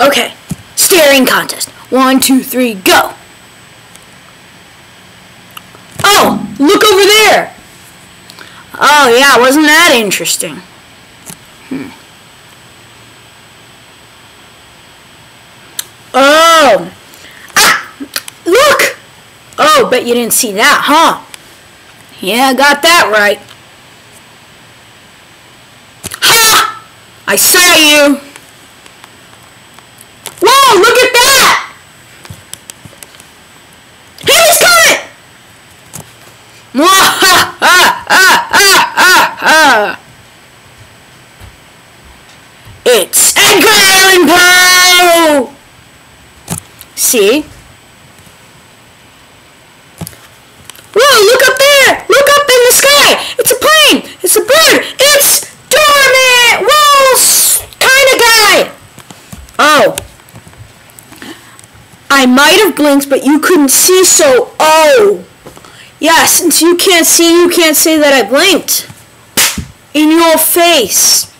Okay, staring contest. 1, 2, 3, go! Oh, look over there! Oh yeah, wasn't that interesting? Oh! Ah! Look! Oh, bet you didn't see that, huh? Yeah, got that right. Ha! I saw you! Whoa, look at that! He's coming! It's Edgar Allan Poe! See? Whoa, look up there! Look up in the sky! It's a plane! It's a bird! It's Doorman! Whoa, kind of guy! Oh. I might have blinked, but you couldn't see, so oh. Yeah, since you can't see, you can't say that I blinked. In your face.